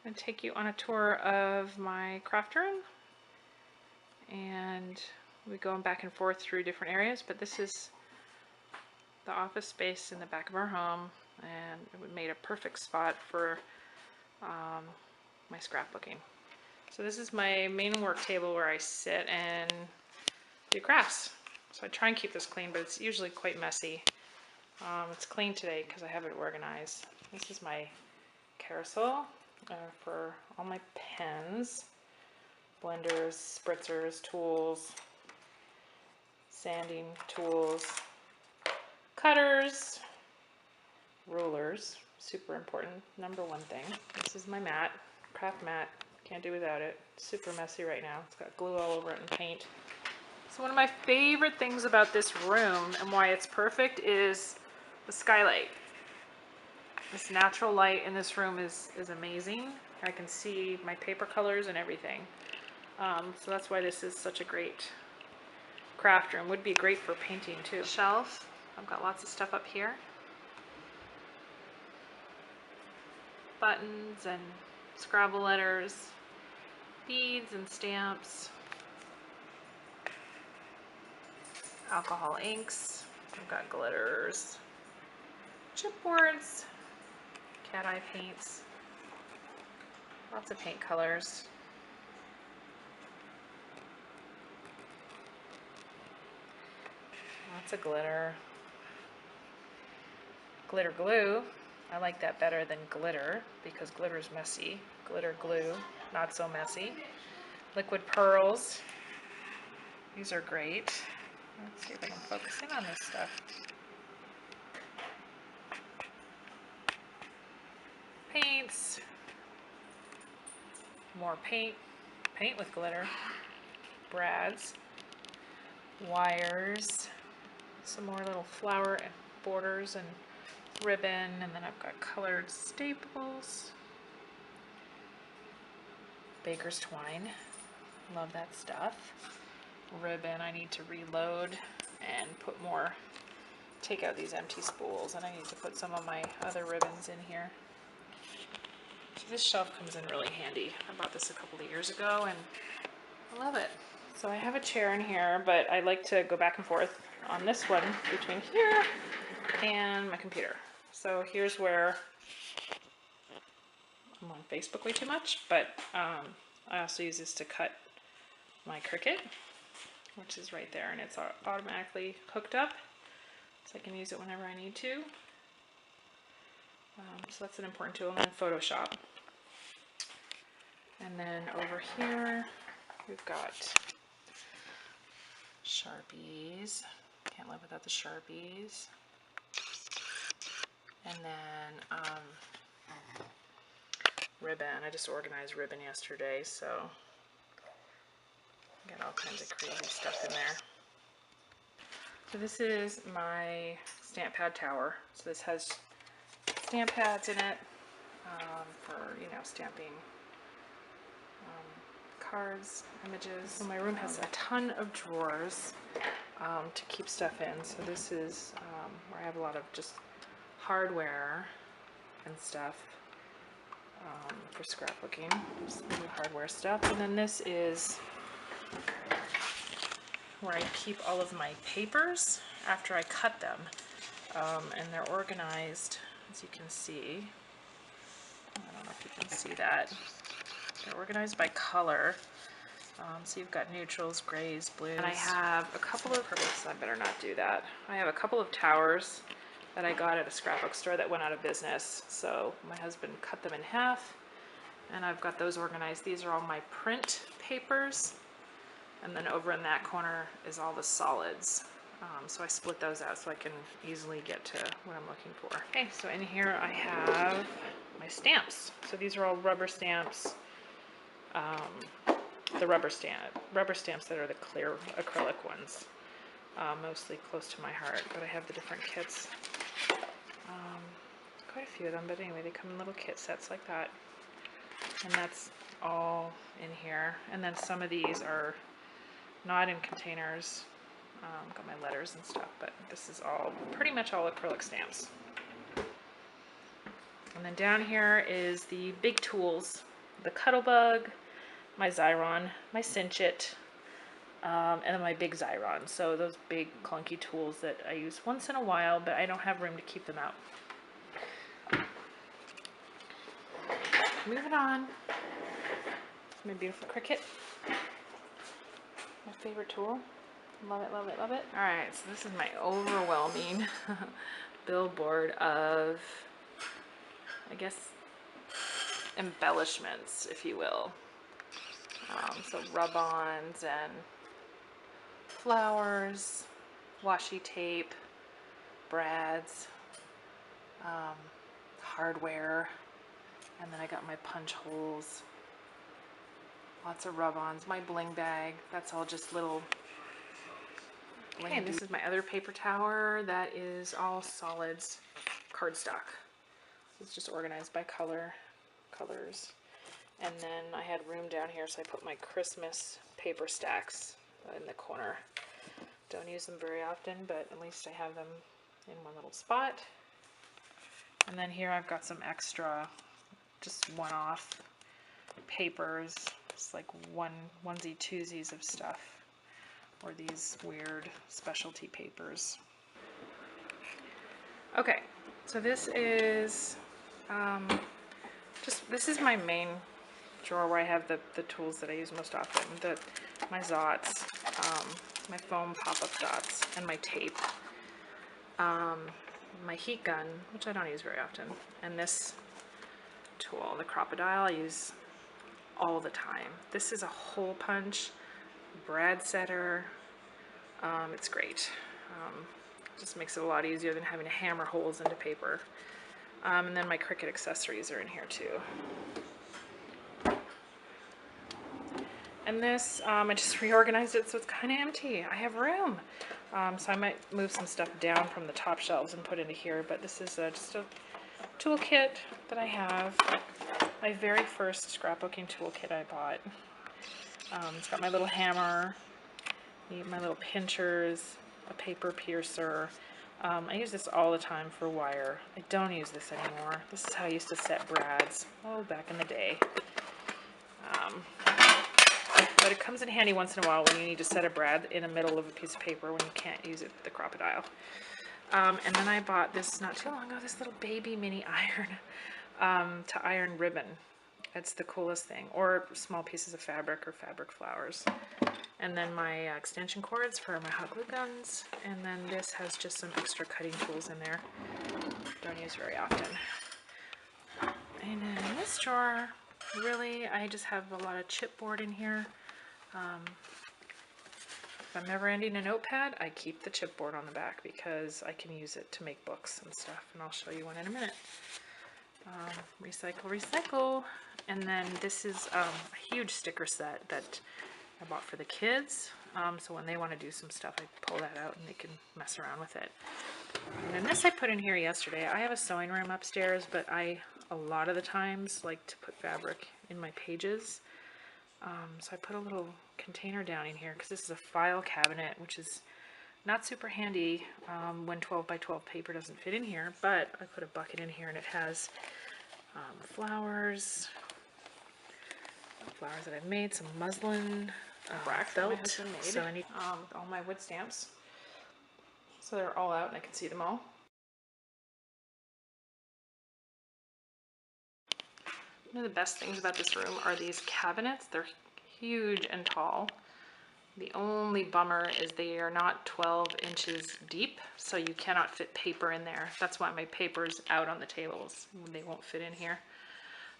I'm going to take you on a tour of my craft room, and we're going back and forth through different areas, but this is the office space in the back of our home, and it made a perfect spot for my scrapbooking. So this is my main work table where I sit and do crafts. So I try and keep this clean, but it's usually quite messy. It's clean today because I have it organized. This is my carousel for all my pens, blenders, spritzers, tools, sanding tools, cutters, rulers, super important, number one thing. This is my mat, craft mat, can't do without it. Super messy right now. It's got glue all over it and paint. So one of my favorite things about this room and why it's perfect is the skylight. This natural light in this room is amazing. I can see my paper colors and everything. So that's why this is such a great craft room. Would be great for painting too. Shelf. I've got lots of stuff up here. Buttons and Scrabble letters, beads and stamps, alcohol inks. I've got glitters, chipboards, cat eye paints, lots of paint colors. Lots of glitter. Glitter glue. I like that better than glitter because glitter is messy. Glitter glue, not so messy. Liquid pearls. These are great. Let's see if I can focus in on this stuff. Paints. More paint. Paint with glitter. Brads. Wires. Some more little flower borders and ribbon, and then I've got colored staples. Baker's twine. Love that stuff. Ribbon. I need to reload and put more, take out these empty spools, and I need to put some of my other ribbons in here. So this shelf comes in really handy. I bought this a couple of years ago and I love it. So I have a chair in here, but I like to go back and forth on this one between here and my computer. So here's where I'm on Facebook way too much, but I also use this to cut my Cricut, which is right there, and it's automatically hooked up, so I can use it whenever I need to. So that's an important tool. And then Photoshop. And then over here, we've got Sharpies. Can't live without the Sharpies. And then ribbon. I just organized ribbon yesterday, so got all kinds of crazy stuff in there. So this is my stamp pad tower. So this has stamp pads in it for, you know, stamping cards, images. So my room has a ton of drawers to keep stuff in. So this is where I have a lot of just hardware and stuff for scrapbooking, just new hardware stuff. And then this is where I keep all of my papers after I cut them, and they're organized, as you can see. I don't know if you can see that. They're organized by color. So you've got neutrals, grays, blues. And I have a couple of purples. I better not do that. I have a couple of towers that I got at a scrapbook store that went out of business. So my husband cut them in half, and I've got those organized. These are all my print papers. And then over in that corner is all the solids. So I split those out so I can easily get to what I'm looking for. Okay, so in here I have my stamps. So these are all rubber stamps. The rubber stamps that are the clear acrylic ones. Mostly close to my heart, but I have the different kits. Quite a few of them, but anyway, they come in little kit sets like that. And that's all in here. And then some of these are not in containers. Got my letters and stuff, but this is all pretty much all acrylic stamps. And then down here is the big tools the Cuttlebug, my Xyron, my Cinch It, and then my big Xyron. So those big clunky tools that I use once in a while, but I don't have room to keep them out. Moving on. My beautiful Cricut. My favorite tool. Love it, love it, love it. All right, so this is my overwhelming billboard of, I guess, embellishments, if you will. So rub-ons and flowers, washi tape, brads, hardware, and then I got my punch holes, lots of rub-ons, my bling bag. That's all just little. Okay, and this is my other paper tower that is all solids cardstock. It's just organized by colors. And then I had room down here, so I put my Christmas paper stacks in the corner. Don't use them very often, but at least I have them in one little spot. And then here I've got some extra, just one-off papers. It's like onesie twosies of stuff, or these weird specialty papers. Okay, so this is this is my main drawer where I have the tools that I use most often. My Zots, my foam pop-up dots, and my tape. My heat gun, which I don't use very often, and this tool, the Crocodile, I use all the time. This is a hole punch, brad setter. It's great. Just makes it a lot easier than having to hammer holes into paper. And then my Cricut accessories are in here too. And this, I just reorganized it so it's kind of empty. I have room. So I might move some stuff down from the top shelves and put into here, but this is just a toolkit that I have. My very first scrapbooking toolkit I bought. It's got my little hammer, my little pinchers, a paper piercer. I use this all the time for wire. I don't use this anymore. This is how I used to set brads, back in the day. But it comes in handy once in a while when you need to set a brad in the middle of a piece of paper when you can't use it with the Crocodile. And then I bought this not too long ago, this little baby mini iron to iron ribbon. It's the coolest thing. Or small pieces of fabric or fabric flowers. And then my extension cords for my hot glue guns. And then this has just some extra cutting tools in there. Don't use very often. And then in this drawer, really, I just have a lot of chipboard in here. If I'm ever ending a notepad, I keep the chipboard on the back because I can use it to make books and stuff, and I'll show you one in a minute. Recycle, recycle. And then this is a huge sticker set that I bought for the kids. So when they want to do some stuff, I pull that out and they can mess around with it. And then this I put in here yesterday. I have a sewing room upstairs, but I, a lot of the times, like to put fabric in my pages. So I put a little container down in here because this is a file cabinet, which is not super handy when 12 by 12 paper doesn't fit in here, but I put a bucket in here and it has flowers that I've made, some muslin, felt, so I need all my wood stamps. So they're all out and I can see them all. One of the best things about this room are these cabinets. They're huge and tall. The only bummer is they are not 12 inches deep, so you cannot fit paper in there. That's why my paper's out on the tables. They won't fit in here.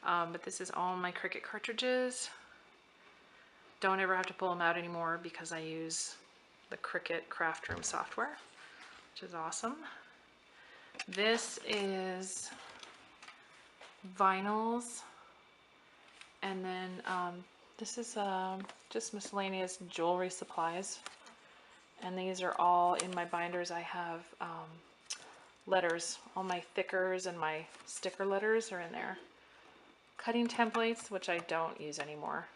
But this is all my Cricut cartridges. Don't ever have to pull them out anymore because I use the Cricut Craft Room software, which is awesome. This is vinyls. And then this is just miscellaneous jewelry supplies. And these are all in my binders. I have letters. All my thickers and my sticker letters are in there. Cutting templates, which I don't use anymore.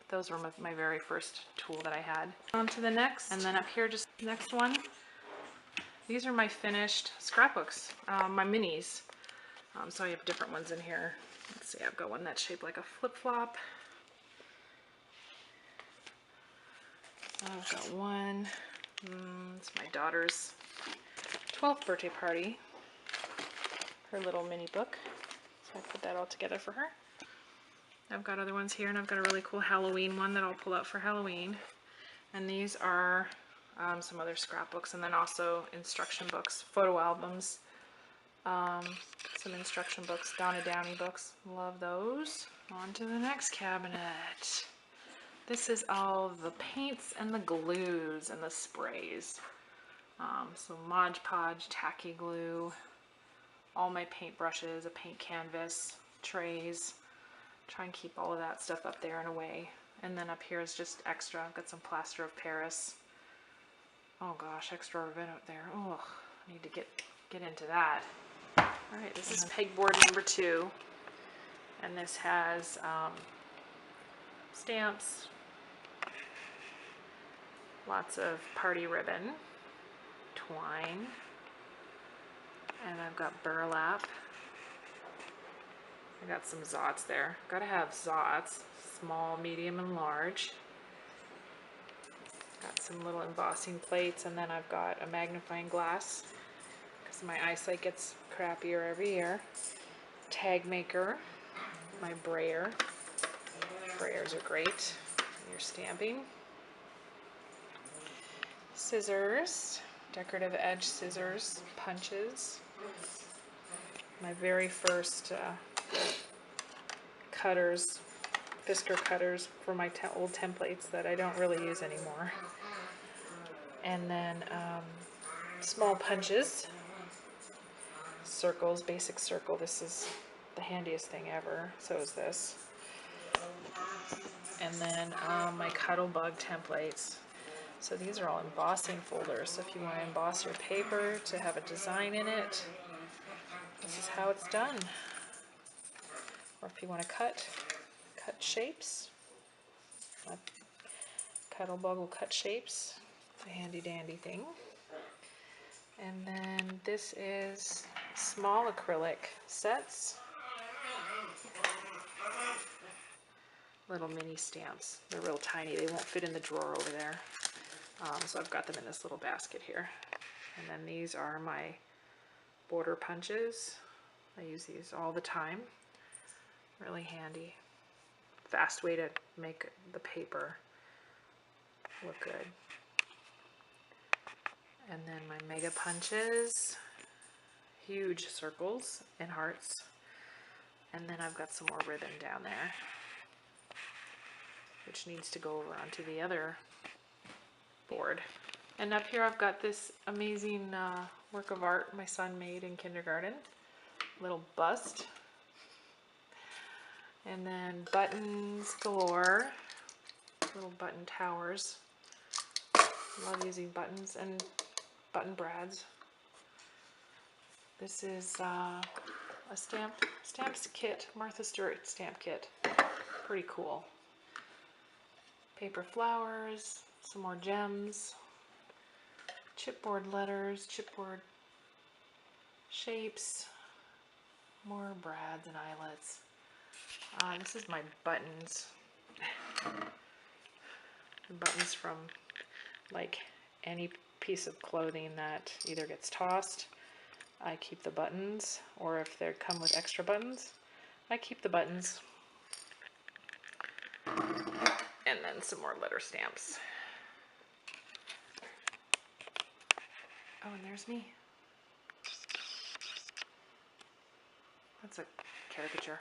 Those were my very first tool that I had. On to the next, and then up here, just the next one. These are my finished scrapbooks, my minis. So I have different ones in here. Let's see, I've got one that's shaped like a flip-flop. I've got one, it's my daughter's 12th birthday party, her little mini book. So I put that all together for her. I've got other ones here, and I've got a really cool Halloween one that I'll pull out for Halloween. And these are some other scrapbooks, and then also instruction books, photo albums, some instruction books, Donna Downey books. Love those. On to the next cabinet. This is all the paints and the glues and the sprays. So Mod Podge, tacky glue, all my paint brushes, a paint canvas, trays. Try and keep all of that stuff up there and away. And then up here is just extra. I've got some plaster of Paris. Oh gosh, extra ribbon out there. Oh, I need to get into that. All right, this is pegboard number 2. And this has stamps, lots of party ribbon, twine, and I've got burlap. I got some zots there. Gotta have zots, small, medium, and large. Got some little embossing plates, and then I've got a magnifying glass because my eyesight gets crappier every year. Tag maker, my brayer. Brayers are great when you're stamping. Scissors, decorative edge scissors, punches. My very first cutters, Fisker cutters for my old templates that I don't really use anymore. And then small punches, circles, basic circle. This is the handiest thing ever. So is this. And then my Cuttlebug templates. So these are all embossing folders. So if you want to emboss your paper to have a design in it, this is how it's done. Or if you want to cut shapes, Cuttlebug will cut shapes. It's a handy dandy thing. And then this is small acrylic sets. Little mini stamps. They're real tiny. They won't fit in the drawer over there. So I've got them in this little basket here. And then these are my border punches. I use these all the time. Really handy. Fast way to make the paper look good. And then my mega punches, huge circles and hearts. And then I've got some more ribbon down there, which needs to go over onto the other board. And up here I've got this amazing work of art my son made in kindergarten. Little bust. And then buttons galore. Little button towers. Love using buttons and button brads. This is a stamps kit, Martha Stewart stamp kit. Pretty cool. Paper flowers, some more gems, chipboard letters, chipboard shapes, more brads and eyelets. This is my buttons. Buttons from like any piece of clothing that either gets tossed, I keep the buttons, or if they come with extra buttons, I keep the buttons. And then some more letter stamps. Oh, and there's me. That's a caricature.